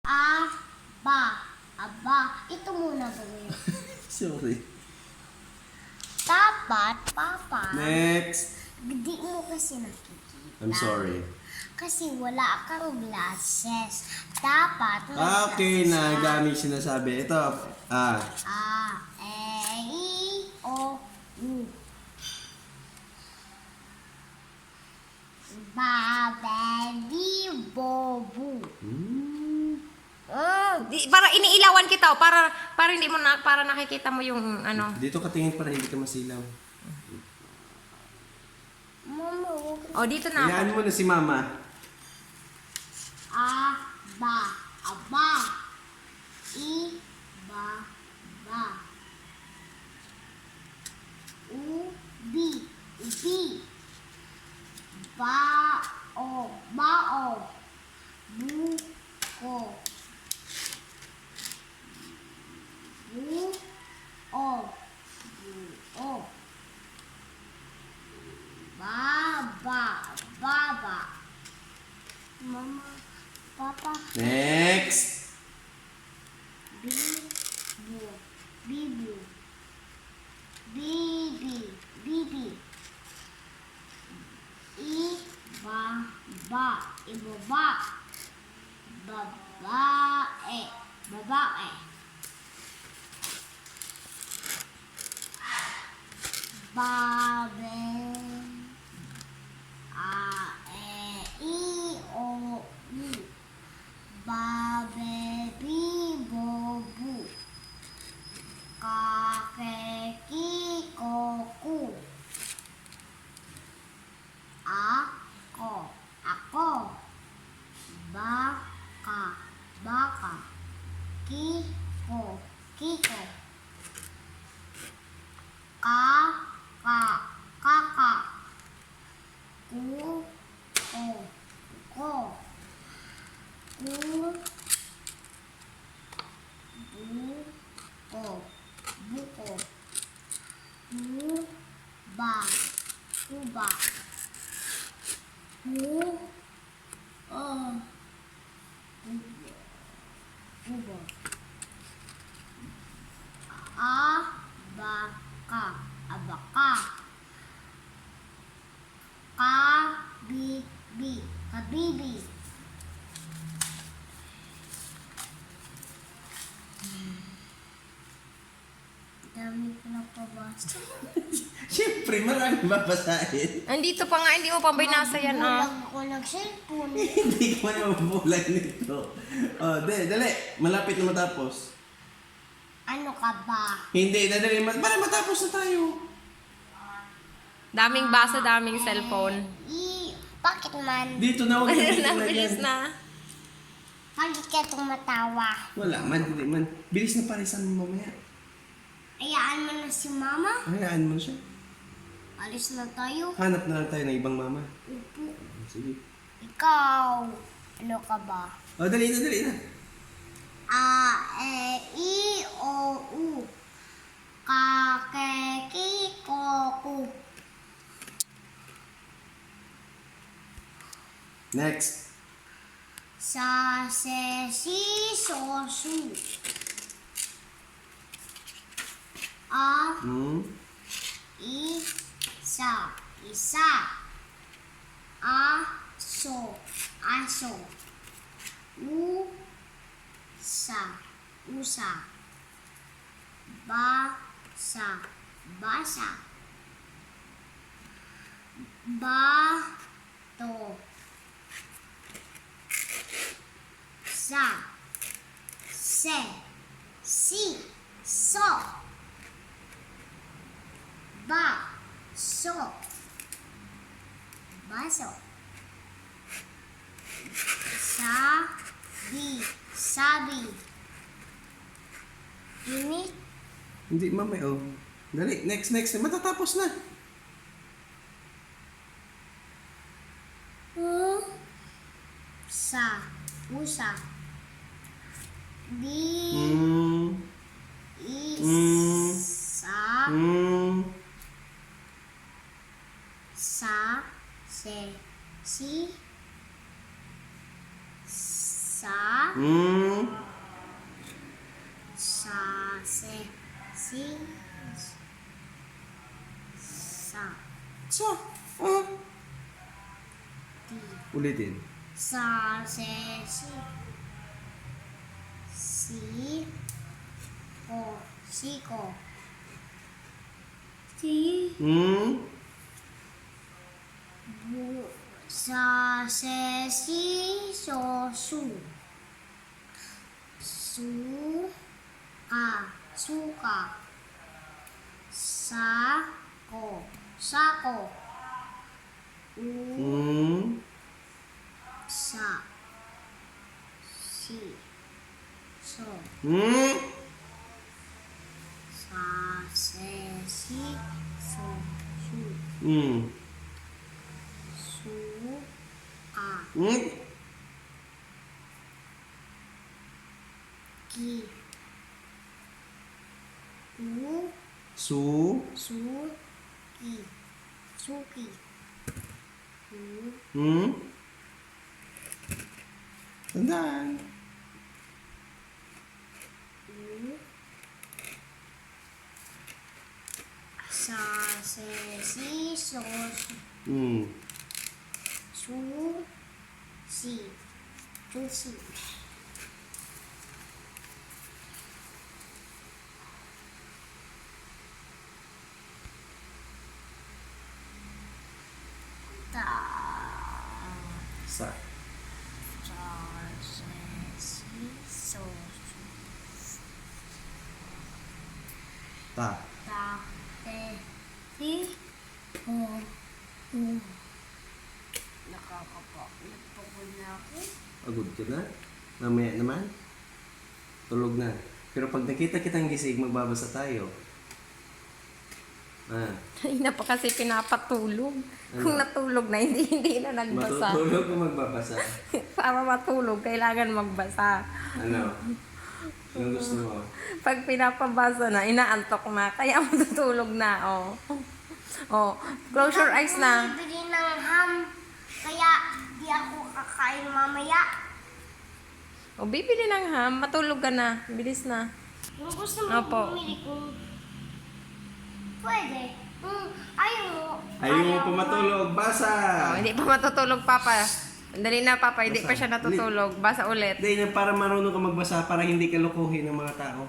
Aba. Ito muna ba yun? Sorry. Dapat, Papa. Next. Hindi mo kasi nakikita. I'm sorry. Kasi wala kang glasses. Dapat may Okay glasses na, ka. gamit sinasabi. Ito. A, E, I, O, U. Babedi, bobu. Para iniilawan kita, para hindi mo na, para nakikita mo yung ano. Dito ka tingin para hindi ka masilaw. Mama, huwag O dito na. Hayaan mo na si Mama. Aba. Ba. Ubi. Bao. Buko. Buo. Baba. Mama, Papa. Next. Bibu. Bibi. Ibaba. Babae. Babe. I, O, U. Babebi, bobu. Kakeki, koku. Ako. Baka. Kiko. Kaka. Kuko. Buko. Kuba. Kubo. Abaka. Kabibi. Dami ko na pabasa. Siyempre, maraming babasahin. Andito pa nga, hindi mo pa binasa yan ah. Magulang ako nag-cellphone. Hindi ko na mabubulan nito. Oh, dali. Malapit na matapos. Ano ka ba? Hindi, dali. Para matapos na tayo. Daming basa, daming cellphone. Bakit man? Dito na, huwag na dito na Nabilis yan. na. Bakit ka tumatawa? Wala man, hindi man. Bilis na parisan mo mamaya. Ayaan mo na si Mama. Hayaan mo siya. Alis na tayo. Hanap na lang tayo ng ibang mama. Upo. Sige. Ikaw. Ano ka ba? Oh, dali na. A, E, I, O, U. Kakeki, koku. Next. Sa, se, si, so, su. A, isa. Aso. Usa. Basa. Bato. So. Baso. Sabi. Init. Hindi, mamaya. Oh. Dali, next. Matatapos na. Usa. Isa. Si. Sa. se, si, sa, Sa. Ah. di, Ulitin. sa, se, si, ko, siko, si, Hmm. bu, sa, se, si, so, su, ka, suka, sa, ko, sako, u, Hmm. sa, si, so, Hmm. sa, se, si, so, su, Hmm. su, ka, Hmm. ki, u, Su. su, ki, suki, u, Hmm. Tandaan. u, sa, se, si, so, Hmm. su, si, susi. Ta, Sa. sa, se, si, so, su, Ta. ta, te, si, ho, u. Nakakapagod na ako. Pagod ka na? Mamaya naman? Tulog na. Pero pag nakita kitang gising, magbabasa tayo. Ah. Ay, na pa kasi pinapatulog. Kung natulog na, hindi na nagbasa. Matutulog o magbabasa? Para matulog, kailangan magbasa. Ano? Ano gusto mo? Pag pinapabasa na, inaantok na. Kaya matutulog na, oh. Oh, close your eyes na. Bumibili ng ham, kaya di ako kakain mamaya. O, bibili ng ham. Matulog ka na. Bilis na. Kung gusto mo Opo. bumili kung pwede. Kung ayaw mo, Ayaw mo pa matulog, basa! Oh, hindi pa matutulog, Papa. Dali na, Papa. Hindi pa siya natutulog. Basa ulit. Hindi, para marunong ka magbasa, para hindi ka lukuhin ng mga tao.